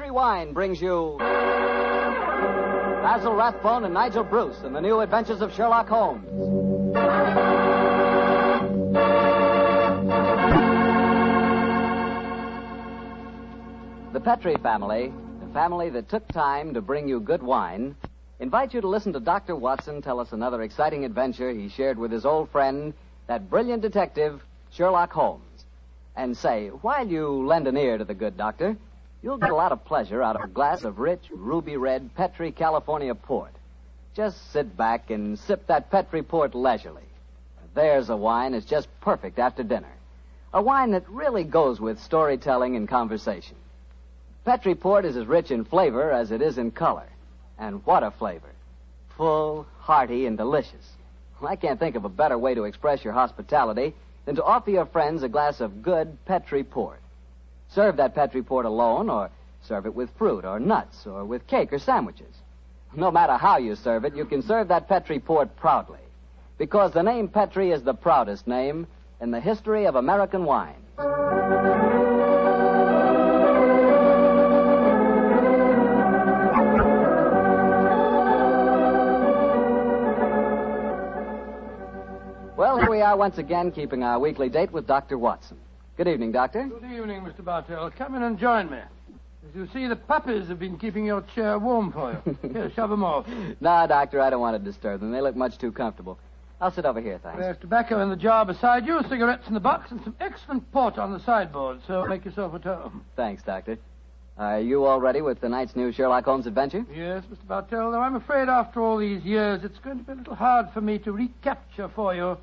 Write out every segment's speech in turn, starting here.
Petri Wine brings you Basil Rathbone and Nigel Bruce in the new adventures of Sherlock Holmes. The Petri family, the family that took time to bring you good wine, invite you to listen to Dr. Watson tell us another exciting adventure he shared with his old friend, that brilliant detective, Sherlock Holmes. And say, while you lend an ear to the good doctor, you'll get a lot of pleasure out of a glass of rich, ruby-red Petri California port. Just sit back and sip that Petri port leisurely. There's a wine that's just perfect after dinner. A wine that really goes with storytelling and conversation. Petri port is as rich in flavor as it is in color. And what a flavor. Full, hearty, and delicious. I can't think of a better way to express your hospitality than to offer your friends a glass of good Petri port. Serve that Petri port alone, or serve it with fruit or nuts, or with cake or sandwiches. No matter how you serve it, you can serve that Petri port proudly, because the name Petri is the proudest name in the history of American wine. Well, here we are once again, keeping our weekly date with Dr. Watson. Good evening, Doctor. Good evening, Mr. Bartell. Come in and join me. As you see, the puppies have been keeping your chair warm for you. Here, shove them off. No, Doctor, I don't want to disturb them. They look much too comfortable. I'll sit over here, thanks. There's tobacco in the jar beside you, cigarettes in the box, and some excellent port on the sideboard, so make yourself at home. Thanks, Doctor. Are you all ready with tonight's new Sherlock Holmes adventure? Yes, Mr. Bartell, though I'm afraid after all these years, it's going to be a little hard for me to recapture for you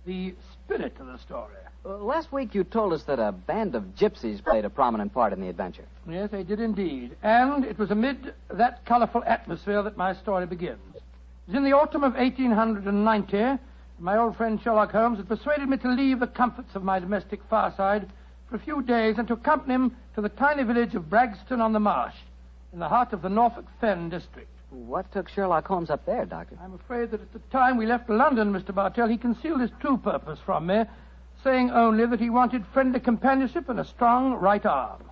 the spirit of the story. Last week you told us that a band of gypsies played a prominent part in the adventure. Yes, they did indeed. And it was amid that colorful atmosphere that my story begins. It was in the autumn of 1890. My old friend Sherlock Holmes had persuaded me to leave the comforts of my domestic fireside for a few days and to accompany him to the tiny village of Bragston-on-the-Marsh in the heart of the Norfolk Fen district. What took Sherlock Holmes up there, Doctor? I'm afraid that at the time we left London, Mr. Bartell, he concealed his true purpose from me, saying only that he wanted friendly companionship and a strong right arm.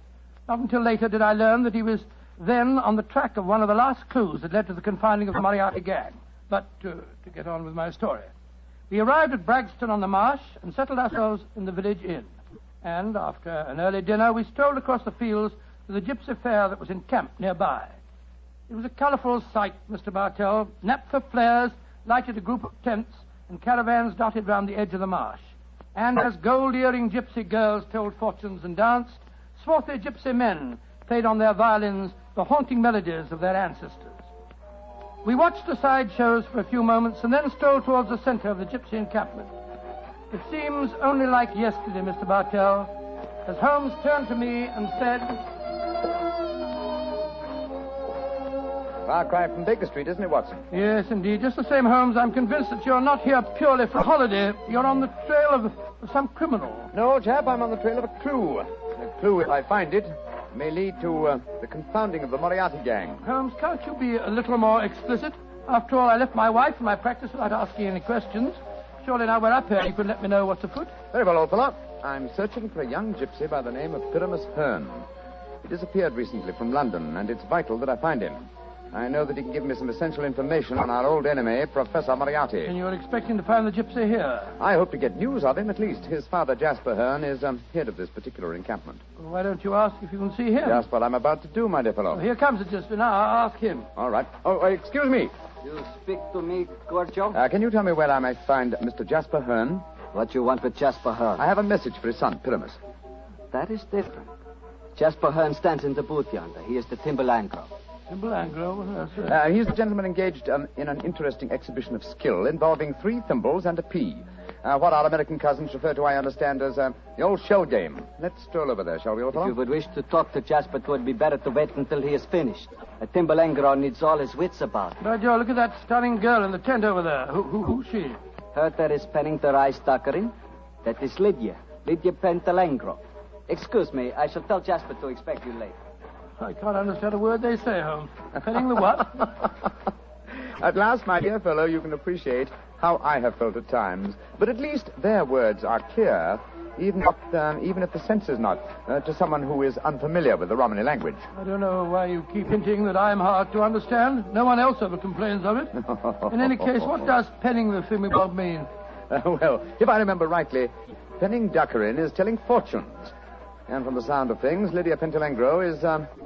Not until later did I learn that he was then on the track of one of the last clues that led to the confining of the Moriarty gang. But to get on with my story. We arrived at Bragston-on-the-Marsh and settled ourselves in the village inn. And after an early dinner, we strolled across the fields to the gypsy fair that was encamped nearby. It was a colorful sight, Mr. Bartell. Naphtha flares lighted a group of tents, and caravans dotted round the edge of the marsh. And as gold-earring gypsy girls told fortunes and danced, swarthy gypsy men played on their violins the haunting melodies of their ancestors. We watched the side shows for a few moments and then strolled towards the center of the gypsy encampment. It seems only like yesterday, Mr. Bartell, as Holmes turned to me and said... Far cry from Baker Street, isn't it, Watson? Yes, indeed. Just the same, Holmes, I'm convinced that you're not here purely for a holiday. You're on the trail of some criminal. No, chap, I'm on the trail of a clue. A clue, if I find it, may lead to the confounding of the Moriarty gang. Holmes, can't you be a little more explicit? After all, I left my wife and my practice without asking any questions. Surely now we're up here, you can let me know what's afoot. Very well, old fellow. I'm searching for a young gypsy by the name of Pyramus Hearn. He disappeared recently from London, and it's vital that I find him. I know that he can give me some essential information on our old enemy, Professor Moriarty. And you're expecting to find the gypsy here? I hope to get news of him, at least. His father, Jasper Hearn, is head of this particular encampment. Well, why don't you ask if you can see him? Just what I'm about to do, my dear fellow. Well, here comes the gypsy. Now, I'll ask him. All right. Oh, excuse me. You speak to me, Gorgio? Can you tell me where I may find Mr. Jasper Hearn? What you want with Jasper Hearn? I have a message for his son, Pyramus. That is different. Jasper Hearn stands in the booth yonder. He is the Timbalangro. Timbalangro? Yes, he's the gentleman engaged in an interesting exhibition of skill involving 3 thimbles and a pea. What our American cousins refer to, I understand, as the old shell game. Let's stroll over there, shall we, old fellow? If you would wish to talk to Jasper, it would be better to wait until he is finished. A Timbalangro needs all his wits about. By Joe, look at that stunning girl in the tent over there. Who's she? Her that is penning the rice tuckering. That is Lydia Pentalangro. Excuse me, I shall tell Jasper to expect you later. I can't understand a word they say, Holmes. Penning the what? At last, my dear fellow, you can appreciate how I have felt at times. But at least their words are clear, even if the sense is not, to someone who is unfamiliar with the Romany language. I don't know why you keep hinting that I'm hard to understand. No one else ever complains of it. In any case, what does penning the thingamabob mean? Well, if I remember rightly, penning Duckerin is telling fortunes. And from the sound of things, Lydia Pentelengro is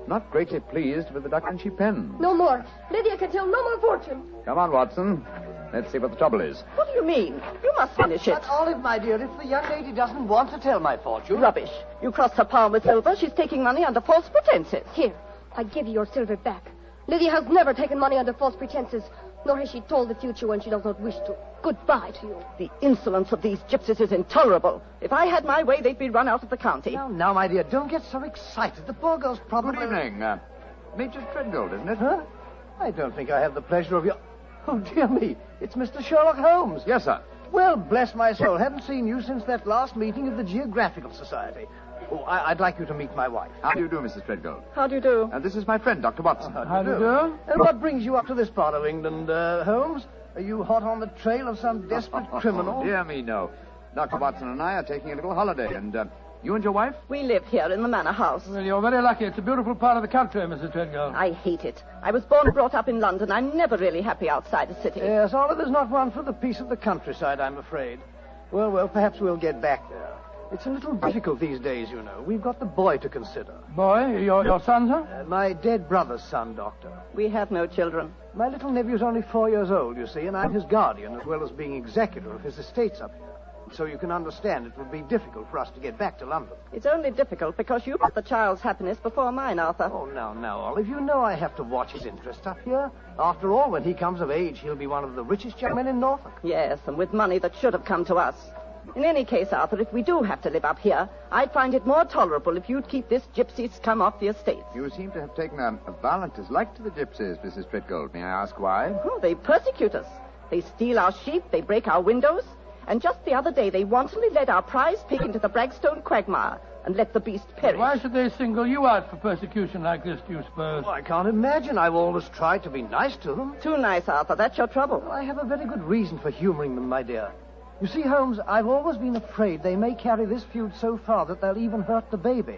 not greatly pleased with the Duckerin she pens. No more. Lydia can tell no more fortune. Come on, Watson. Let's see what the trouble is. What do you mean? You must finish it. But, Olive, my dear, if the young lady doesn't want to tell my fortune... Rubbish. You crossed her palm with silver. She's taking money under false pretenses. Here, I give you your silver back. Lydia has never taken money under false pretenses, nor has she told the future when she does not wish to. Goodbye to you. The insolence of these gypsies is intolerable. If I had my way, they'd be run out of the county. Now, my dear, don't get so excited. The poor girl's probably... Good evening. Major Treadgold, isn't it? Huh? I don't think I have the pleasure of your... Oh, dear me. It's Mr. Sherlock Holmes. Yes, sir. Well, bless my soul. Haven't seen you since that last meeting of the Geographical Society. Oh, I'd like you to meet my wife. How do you do, Mrs. Treadgold? How do you do? This is my friend, Dr. Watson. How do you do? And what brings you up to this part of England, Holmes? Are you hot on the trail of some desperate criminal? Dear me, no. Dr. Watson and I are taking a little holiday, and you and your wife? We live here in the manor house. Well, you're very lucky. It's a beautiful part of the country, Mrs. Treadgold. I hate it. I was born and brought up in London. I'm never really happy outside the city. Yes, Oliver's not one for the peace of the countryside, I'm afraid. Well, perhaps we'll get back there. It's a little difficult these days, you know. We've got the boy to consider. Boy? Your son, sir? My dead brother's son, Doctor. We have no children. My little nephew's only 4 years old, you see, and I'm his guardian as well as being executor of his estates up here. So you can understand it would be difficult for us to get back to London. It's only difficult because you put the child's happiness before mine, Arthur. Oh, now, Olive, you know I have to watch his interest up here. After all, when he comes of age, he'll be one of the richest young men in Norfolk. Yes, and with money that should have come to us. In any case, Arthur, if we do have to live up here, I'd find it more tolerable if you'd keep this gypsy scum off the estates. You seem to have taken a violent dislike to the gypsies, Mrs. Treadgold. May I ask why? Oh, they persecute us. They steal our sheep, they break our windows, and just the other day they wantonly led our prize pig into the Bragstone quagmire and let the beast perish. Why should they single you out for persecution like this, do you suppose? Oh, I can't imagine. I've always tried to be nice to them. Too nice, Arthur. That's your trouble. Well, I have a very good reason for humoring them, my dear. You see, Holmes, I've always been afraid they may carry this feud so far that they'll even hurt the baby.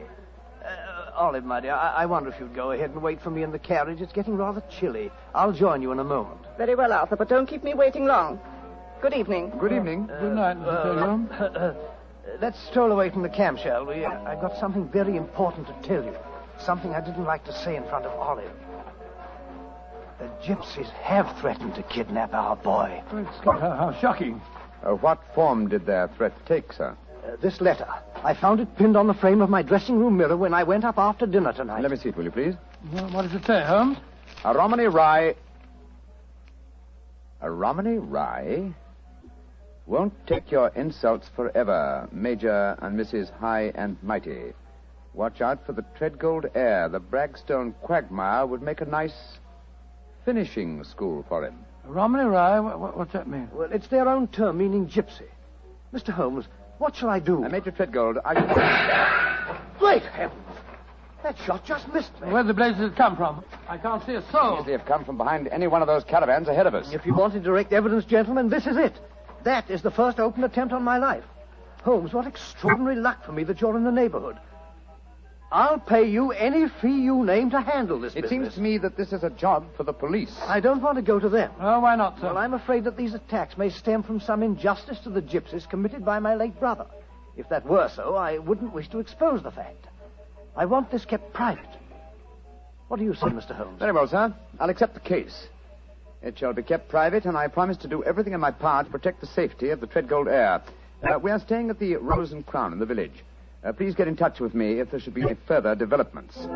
Olive, my dear, I wonder if you'd go ahead and wait for me in the carriage. It's getting rather chilly. I'll join you in a moment. Very well, Arthur, but don't keep me waiting long. Good evening. Good evening. Good night, Mr. Treadgold. Let's stroll away from the camp, shall we? I've got something very important to tell you. Something I didn't like to say in front of Olive. The gypsies have threatened to kidnap our boy. Great Scott, how shocking. What form did their threat take, sir? This letter. I found it pinned on the frame of my dressing room mirror when I went up after dinner tonight. Let me see it, will you, please? Well, what does it say, Holmes? A Romany Rye... A Romany Rye? Won't take your insults forever, Major and Mrs. High and Mighty. Watch out for the Treadgold heir. The Bragstone quagmire would make a nice finishing school for him. Romany Rye? What's that mean? Well, it's their own term, meaning gypsy. Mr. Holmes, what shall I do? Major Treadgold, Great heavens! That shot just missed me. Where the blazes it come from? I can't see a soul. They have come from behind any one of those caravans ahead of us. If you wanted direct evidence, gentlemen, this is it. That is the first open attempt on my life. Holmes, what extraordinary luck for me that you're in the neighborhood. I'll pay you any fee you name to handle this business. It seems to me that this is a job for the police. I don't want to go to them. Oh, why not, sir? Well, I'm afraid that these attacks may stem from some injustice to the gypsies committed by my late brother. If that were so, I wouldn't wish to expose the fact. I want this kept private. What do you say, Mr. Holmes? Very well, sir. I'll accept the case. It shall be kept private, and I promise to do everything in my power to protect the safety of the Treadgold heir. We are staying at the Rose and Crown in the village. Please get in touch with me if there should be any further developments. The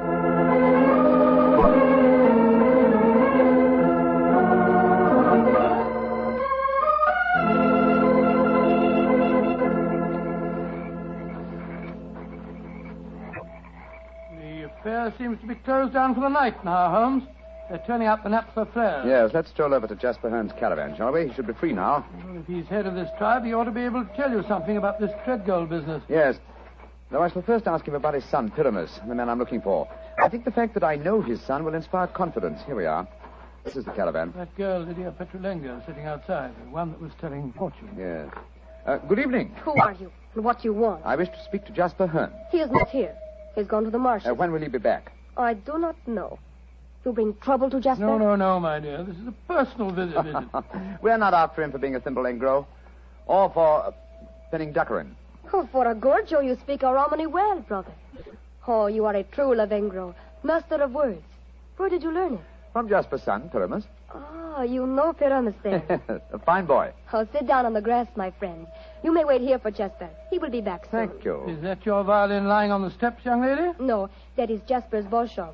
affair seems to be closed down for the night now, Holmes. They're turning out the naphtha flares. Yes, let's stroll over to Jasper Hearn's caravan, shall we? He should be free now. Well, if he's head of this tribe, he ought to be able to tell you something about this Treadgold business. Yes. Though I shall first ask him about his son, Pyramus, the man I'm looking for. I think the fact that I know his son will inspire confidence. Here we are. This is the caravan. That girl, Lydia Petrulengo, sitting outside, the one that was telling fortune. Yes. Good evening. Who are you and what do you want? I wish to speak to Jasper Hearn. He is not here. He's gone to the marshes. When will he be back? I do not know. You bring trouble to Jasper? No, my dear. This is a personal visit. We're not after him for being a thimble engro. Or for penning duckerin. Oh, for a Gorgio, you speak a Romany well, brother. Oh, you are a true Lavengro, master of words. Where did you learn it? From Jasper's son, Pyramus. Ah, you know Pyramus then. A fine boy. Oh, sit down on the grass, my friend. You may wait here for Jasper. He will be back soon. Thank you. Is that your violin lying on the steps, young lady? No, that is Jasper's bosham.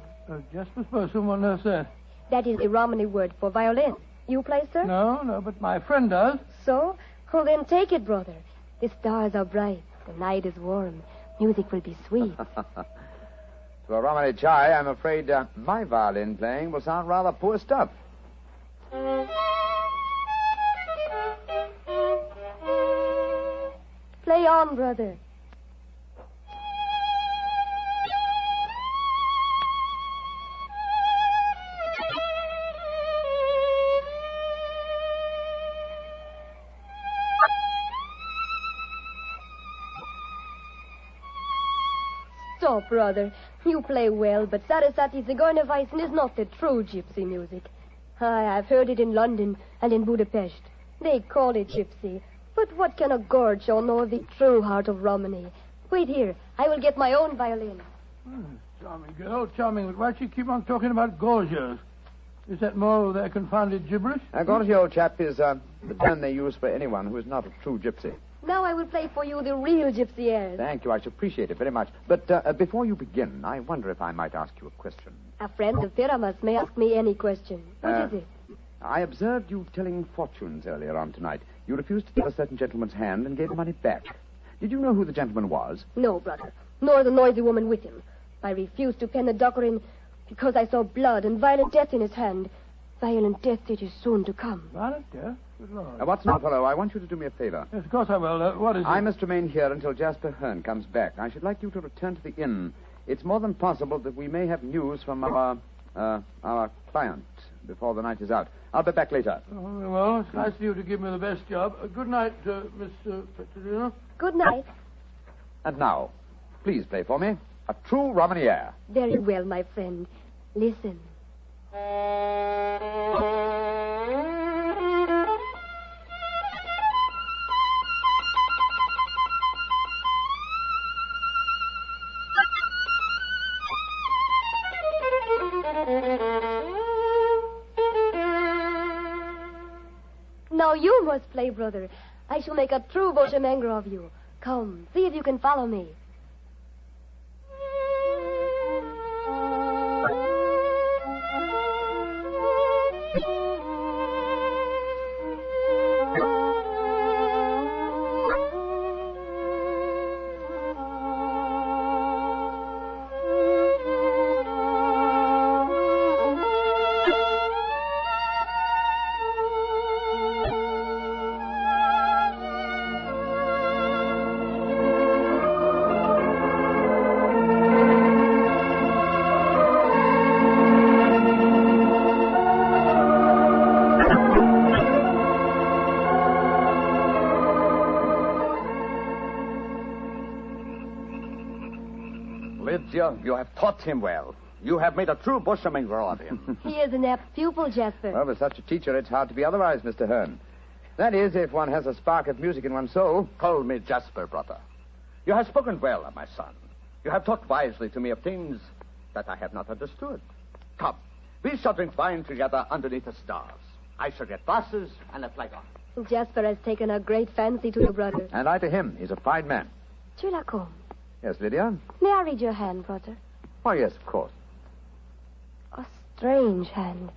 Jasper's bosom, what knows that? That is a Romany word for violin. You play, sir? No, but my friend does. So? Oh, then take it, brother. The stars are bright. The night is warm. Music will be sweet. To a Romany chai, I'm afraid my violin playing will sound rather poor stuff. Play on, brother. Stop, brother. You play well, but Sarasate Zigeunerweisen is not the true gypsy music. I've heard it in London and in Budapest. They call it gypsy. But what can a Gorgio know of the true heart of Romany? Wait here. I will get my own violin. Charming girl, charming. But why do you keep on talking about gorgios? Is that more of their confounded gibberish? Gorgio, old chap, is the term they use for anyone who is not a true gypsy. Now I will play for you the real gypsy airs. Thank you. I should appreciate it very much. But before you begin, I wonder if I might ask you a question. A friend of Pyramus may ask me any question. What is it? I observed you telling fortunes earlier on tonight. You refused to give a certain gentleman's hand and gave the money back. Did you know who the gentleman was? No, brother. Nor the noisy woman with him. I refused to pen the duckerin because I saw blood and violent death in his hand. Violent death it is soon to come. Violent death? Good Lord. Watson, fellow, I want you to do me a favor. Yes, of course I will. What is it? I must remain here until Jasper Hearn comes back. I should like you to return to the inn. It's more than possible that we may have news from our client before the night is out. I'll be back later. Oh, well, it's nice of you to give me the best job. Good night, Miss Petronino. Good night. And now, please play for me a true Romany air. Very well, my friend. Listen. Now you must play, brother. I shall make a true Boshemengro of you. Come, see if you can follow me. You have taught him well. You have made a true Boshemengro of him. He is an apt pupil, Jasper. Well, with such a teacher, it's hard to be otherwise, Mr. Hearn. That is, if one has a spark of music in one's soul. Call me Jasper, brother. You have spoken well of my son. You have taught wisely to me of things that I have not understood. Come, we shall drink wine together underneath the stars. I shall get glasses and a flagon. Jasper has taken a great fancy to you, brother. And I to him. He's a fine man. Chulacombe, Yes, Lydia? may I read your hand, brother? Why, yes, of course. A strange hand,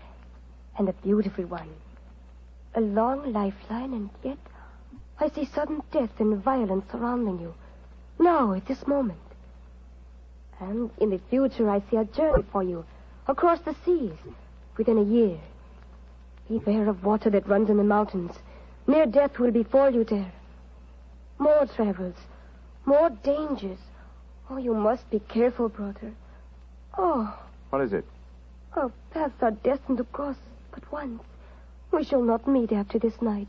and a beautiful one. A long lifeline, and yet I see sudden death and violence surrounding you. Now, at this moment. And in the future, I see a journey for you, across the seas, within a year. Beware of water that runs in the mountains. Near death will befall you there. More travels, more dangers. Oh, you must be careful, brother. Oh, What is it? our paths are destined to cross but once. We shall not meet after this night.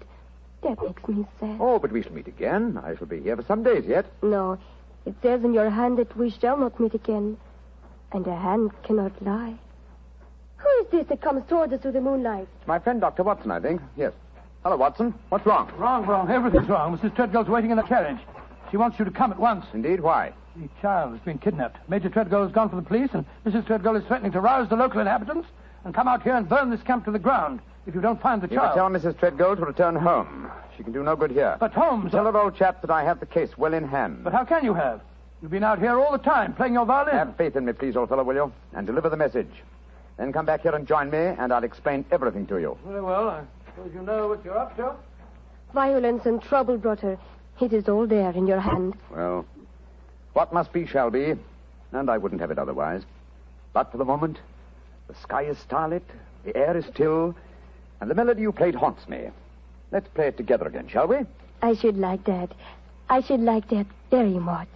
That makes me sad. Oh, but we shall meet again. I shall be here for some days yet. No, it says in your hand that we shall not meet again. And a hand cannot lie. Who is this that comes toward us through the moonlight? It's my friend, Dr. Watson, I think. Yes. Hello, Watson. What's wrong? Wrong. Everything's wrong. Mrs. Treadgold's waiting in the carriage. She wants you to come at once. Indeed? Why? The child has been kidnapped. Major Treadgold has gone for the police, and Mrs. Treadgold is threatening to rouse the local inhabitants and come out here and burn this camp to the ground if you don't find the You child. will tell Mrs. Treadgold to return home. She can do no good here. But Holmes... Tell her, old chap, that I have the case well in hand. But how can you have? You've been out here all the time playing your violin. Have faith in me, please, old fellow, will you? And deliver the message. Then come back here and join me, and I'll explain everything to you. Very well. I suppose you know what you're up to. Violence and trouble, brother. It is all there in your hand. Well, what must be shall be, and I wouldn't have it otherwise. But for the moment, the sky is starlit, the air is still, and the melody you played haunts me. Let's play it together again, shall we? I should like that. I should like that very much.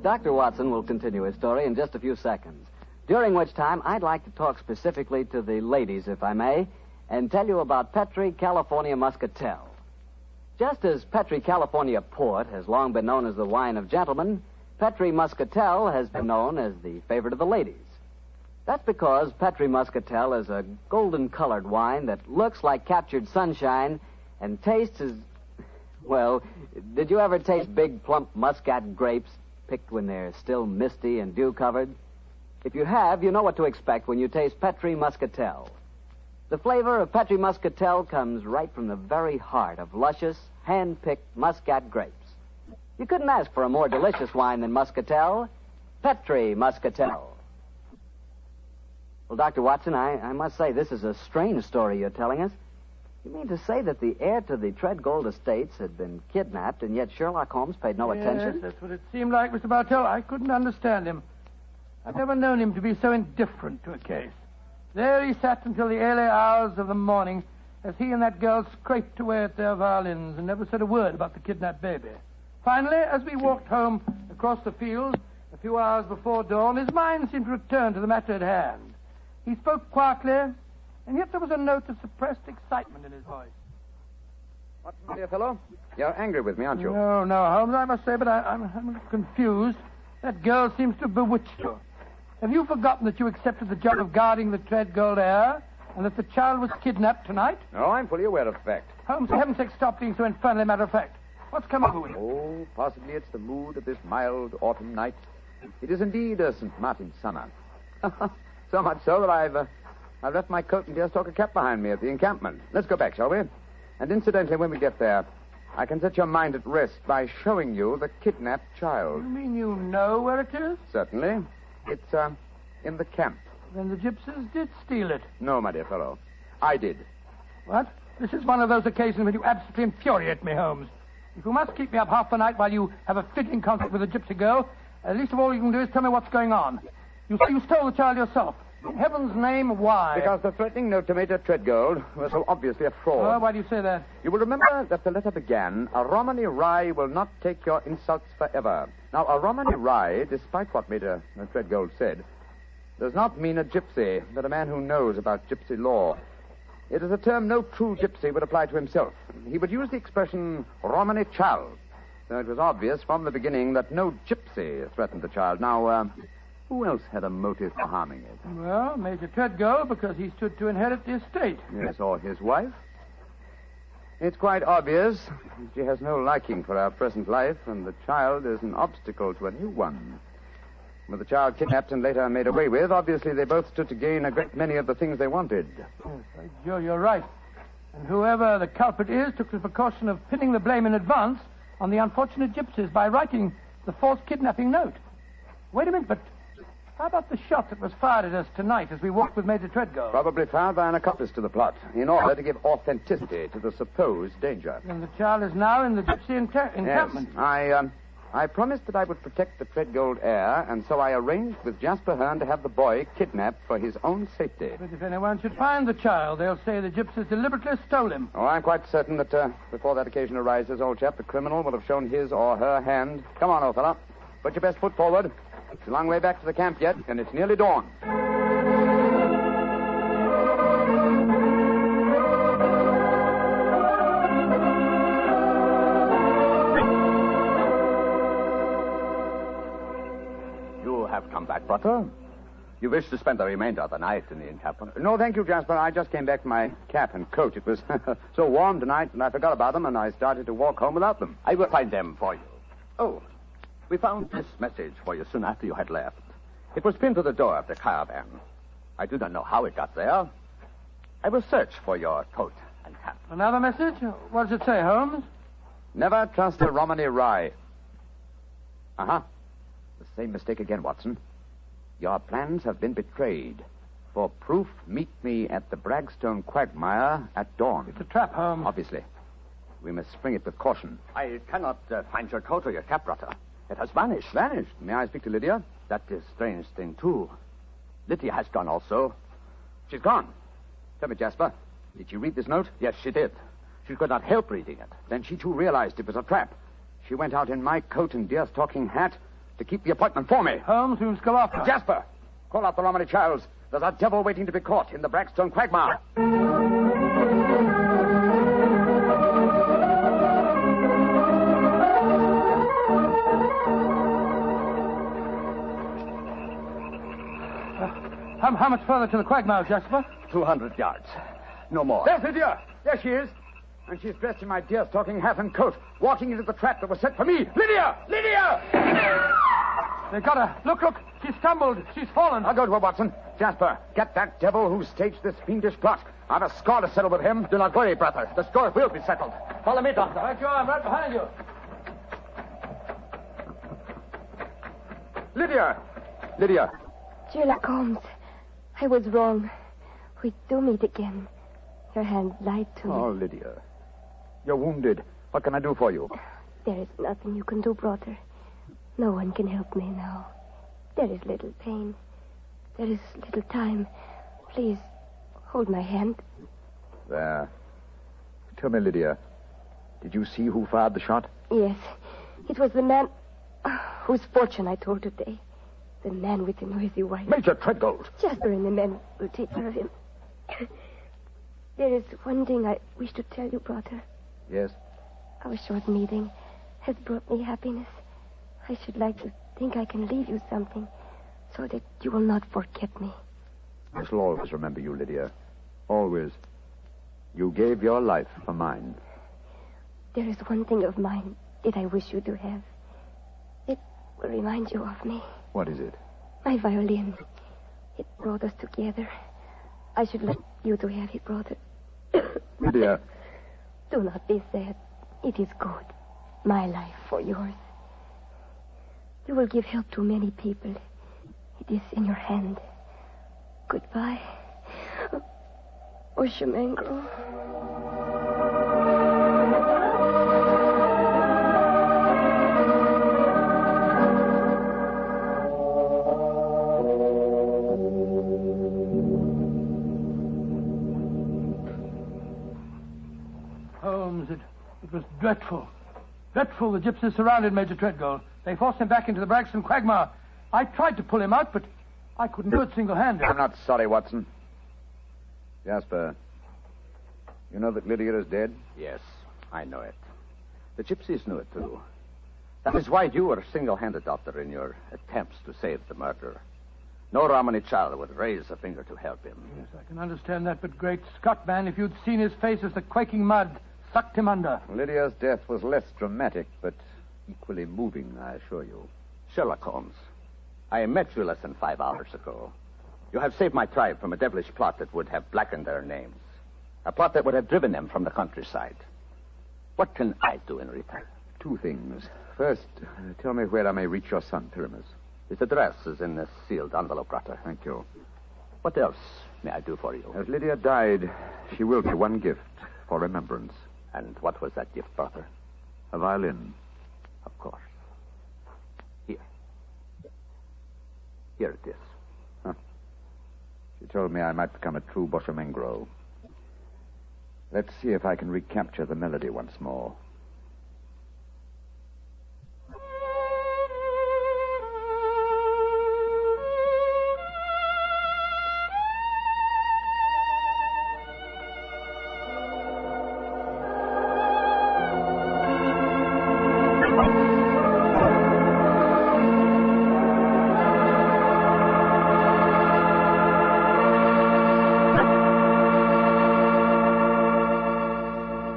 Dr. Watson will continue his story in just a few seconds, during which time I'd like to talk specifically to the ladies, if I may, and tell you about Petri California Muscatel. Just as Petri California Port has long been known as the wine of gentlemen, Petri Muscatel has been known as the favorite of the ladies. That's because Petri Muscatel is a golden-colored wine that looks like captured sunshine and tastes as... Well, did you ever taste big, plump muscat grapes picked when they're still misty and dew-covered? If you have, you know what to expect when you taste Petri Muscatel. The flavor of Petri Muscatel comes right from the very heart of luscious, hand-picked muscat grapes. You couldn't ask for a more delicious wine than Muscatel. Petri Muscatel. Well, Dr. Watson, I must say this is a strange story you're telling us. You mean to say that the heir to the Treadgold estates had been kidnapped, and yet Sherlock Holmes paid no attention? Yes, that's what it seemed like, Mr. Bartell. I couldn't understand him. I've never known him to be so indifferent to a case. There he sat until the early hours of the morning as he and that girl scraped away at their violins and never said a word about the kidnapped baby. Finally, as we walked home across the fields a few hours before dawn, his mind seemed to return to the matter at hand. He spoke quietly, and yet there was a note of suppressed excitement in his voice. What's the dear fellow? You're angry with me, aren't you? No, Holmes, I must say, but I'm confused. That girl seems to have bewitched you. Have you forgotten that you accepted the job of guarding the Treadgold heir, and that the child was kidnapped tonight? No, I'm fully aware of the fact. Holmes, for heaven's sake, stop being so infernally matter-of-fact. What's come over with you? Oh, possibly it's the mood of this mild autumn night. It is indeed a St. Martin's summer. So much so that I've left my coat and deerstalker cap behind me at the encampment. Let's go back, shall we? And incidentally, when we get there, I can set your mind at rest by showing you the kidnapped child. You mean you know where it is? Certainly. It's, in the camp. Then the gypsies did steal it. No, my dear fellow. I did. What? This is one of those occasions when you absolutely infuriate me, Holmes. If you must keep me up half the night while you have a fiddling concert with a gypsy girl, least of all you can do is tell me what's going on. You say you stole the child yourself. In heaven's name, why? Because the threatening note to Major Treadgold was so obviously a fraud. Oh, why do you say that? You will remember that the letter began, "A Romany Rye will not take your insults forever." Now, a Romany Rye, despite what Major Treadgold said, does not mean a gypsy, but a man who knows about gypsy law. It is a term no true gypsy would apply to himself. He would use the expression Romany child. So it was obvious from the beginning that no gypsy threatened the child. Now, who else had a motive for harming it? Well, Major Treadgold, because he stood to inherit the estate. Yes, or his wife. It's quite obvious she has no liking for our present life, and the child is an obstacle to a new one. With the child kidnapped and later made away with, obviously they both stood to gain a great many of the things they wanted. Yes, Joe, you're right. And whoever the culprit is took the precaution of pinning the blame in advance on the unfortunate gypsies by writing the false kidnapping note. Wait a minute, but how about the shot that was fired at us tonight as we walked with Major Treadgold? Probably fired by an accomplice to the plot, in order to give authenticity to the supposed danger. And the child is now in the gypsy encampment. Yes, I promised that I would protect the Treadgold heir, and so I arranged with Jasper Hearn to have the boy kidnapped for his own safety. But if anyone should find the child, they'll say the gypsies deliberately stole him. Oh, I'm quite certain that before that occasion arises, old chap, the criminal will have shown his or her hand. Come on, old fella. Put your best foot forward. It's a long way back to the camp yet, and it's nearly dawn. Come back, brother. You wish to spend the remainder of the night in the encampment? No, thank you, Jasper. I just came back to my cap and coat. It was so warm tonight, and I forgot about them, and I started to walk home without them. I will find them for you. Oh, we found this message for you soon after you had left. It was pinned to the door of the caravan. I do not know how it got there. I will search for your coat and cap. Another message? What does it say, Holmes? Never trust a Romany rye. Uh-huh. The same mistake again, Watson. Your plans have been betrayed. For proof, meet me at the Bragstone quagmire at dawn. It's a trap, Holmes. Obviously. We must spring it with caution. I cannot find your coat or your cap, brother. It has vanished. Vanished? May I speak to Lydia? That is a strange thing, too. Lydia has gone also. She's gone. Tell me, Jasper, did she read this note? Yes, she did. She could not help reading it. Then she, too, realized it was a trap. She went out in my coat and deerstalking hat to keep the appointment for me. Holmes, we must go after her. Jasper, call out the Romany Childs. There's a devil waiting to be caught in the Bragstone quagmire. How much further to the quagmire, Jasper? 200 yards. No more. There's Lydia. There she is. And she's dressed in my deerstalking hat and coat, walking into the trap that was set for me. Lydia! Lydia! They got her. Look. She stumbled. She's fallen. I'll go to her, Watson. Jasper, get that devil who staged this fiendish plot. I've a score to settle with him. Do not worry, brother. The score will be settled. Follow me, doctor. Right you are. I'm right behind you. Lydia. Sherlock Holmes, I was wrong. We do meet again. Your hand lied to me. Oh, Lydia. You're wounded. What can I do for you? There is nothing you can do, brother. No one can help me now. There is little pain. There is little time. Please, hold my hand. There. Tell me, Lydia, did you see who fired the shot? Yes. It was the man whose fortune I told today. The man with the noisy wife. Major Treadgold. Jasper and the men will take care of him. There is one thing I wish to tell you, brother. Yes? Our short meeting has brought me happiness. I should like to think I can leave you something so that you will not forget me. I shall always remember you, Lydia. Always. You gave your life for mine. There is one thing of mine that I wish you to have. It will remind you of me. What is it? My violin. It brought us together. I should like you to have it, brother. Lydia. Do not be sad. It is good. My life for yours. You will give help to many people. It is in your hand. Goodbye. Oshimengro. Holmes, it was dreadful. Dreadful. The gypsies surrounded Major Treadgold. They forced him back into the Bragstone quagmire. I tried to pull him out, but I couldn't do it single-handed. I'm not sorry, Watson. Jasper, you know that Lydia is dead? Yes, I know it. The gypsies knew it, too. That is why you were single-handed, Doctor, in your attempts to save the murderer. No Romany child would raise a finger to help him. Yes, I can understand that, but great Scott, man, if you'd seen his face as the quaking mud sucked him under. Lydia's death was less dramatic, but equally moving, I assure you. Sherlock Holmes, I met you less than 5 hours ago. You have saved my tribe from a devilish plot that would have blackened their names. A plot that would have driven them from the countryside. What can I do in return? 2 things. First, tell me where I may reach your son, Pyramus. His address is in this sealed envelope, brother. Thank you. What else may I do for you? As Lydia died, she willed me one gift for remembrance. And what was that gift, brother? A violin. Of course. Here it is. Huh. She told me I might become a true Boshamengro. Let's see if I can recapture the melody once more.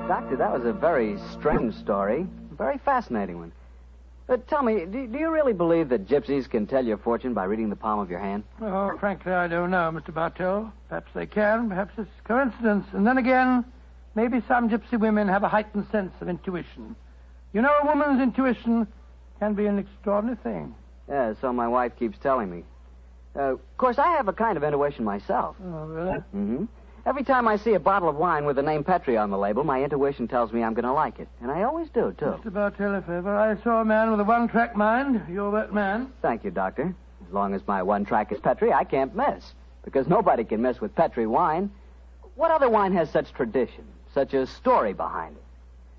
Doctor, that was a very strange story. A very fascinating one. But tell me, do you really believe that gypsies can tell your fortune by reading the palm of your hand? Oh, frankly, I don't know, Mr. Bartell. Perhaps they can. Perhaps it's coincidence. And then again, maybe some gypsy women have a heightened sense of intuition. You know, a woman's intuition can be an extraordinary thing. Yeah, so my wife keeps telling me. Of course, I have a kind of intuition myself. Oh, really? Mm-hmm. Every time I see a bottle of wine with the name Petri on the label, my intuition tells me I'm going to like it. And I always do, too. Mr. Bartell, if ever I saw a man with a one-track mind, you're that man. Thank you, Doctor. As long as my one track is Petri, I can't miss. Because nobody can miss with Petri wine. What other wine has such tradition, such a story behind it?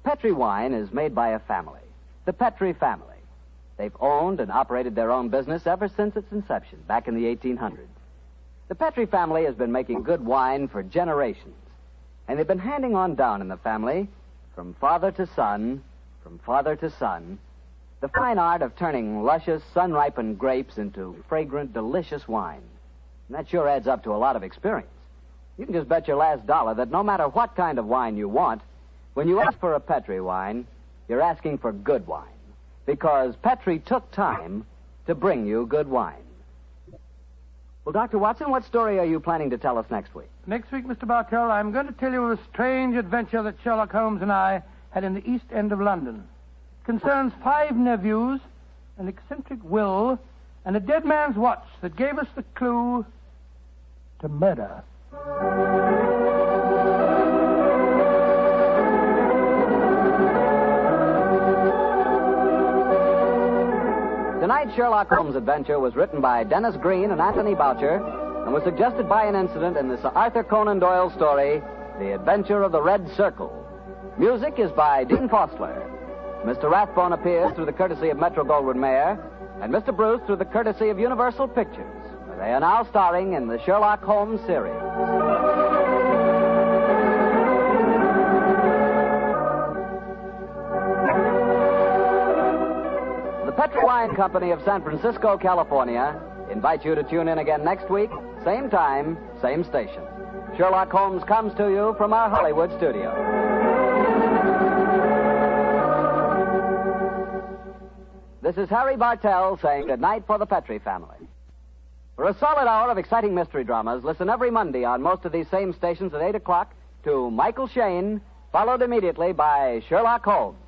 Petri wine is made by a family, the Petri family. They've owned and operated their own business ever since its inception, back in the 1800s. The Petri family has been making good wine for generations, and they've been handing on down in the family, from father to son, the fine art of turning luscious, sun-ripened grapes into fragrant, delicious wine. And that sure adds up to a lot of experience. You can just bet your last dollar that no matter what kind of wine you want, when you ask for a Petri wine, you're asking for good wine, because Petri took time to bring you good wine. Well, Dr. Watson, what story are you planning to tell us next week? Next week, Mr. Bartell, I'm going to tell you of a strange adventure that Sherlock Holmes and I had in the East End of London. It concerns 5 nephews, an eccentric will, and a dead man's watch that gave us the clue to murder. Tonight's Sherlock Holmes adventure was written by Dennis Green and Anthony Boucher and was suggested by an incident in the Sir Arthur Conan Doyle story, The Adventure of the Red Circle. Music is by Dean Fostler. Mr. Rathbone appears through the courtesy of Metro-Goldwyn-Mayer, and Mr. Bruce through the courtesy of Universal Pictures. They are now starring in the Sherlock Holmes series. Petri Wine Company of San Francisco, California, invite you to tune in again next week, same time, same station. Sherlock Holmes comes to you from our Hollywood studio. This is Harry Bartell saying goodnight for the Petri family. For a solid hour of exciting mystery dramas, listen every Monday on most of these same stations at 8 o'clock to Michael Shayne, followed immediately by Sherlock Holmes.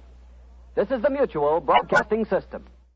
This is the Mutual Broadcasting System.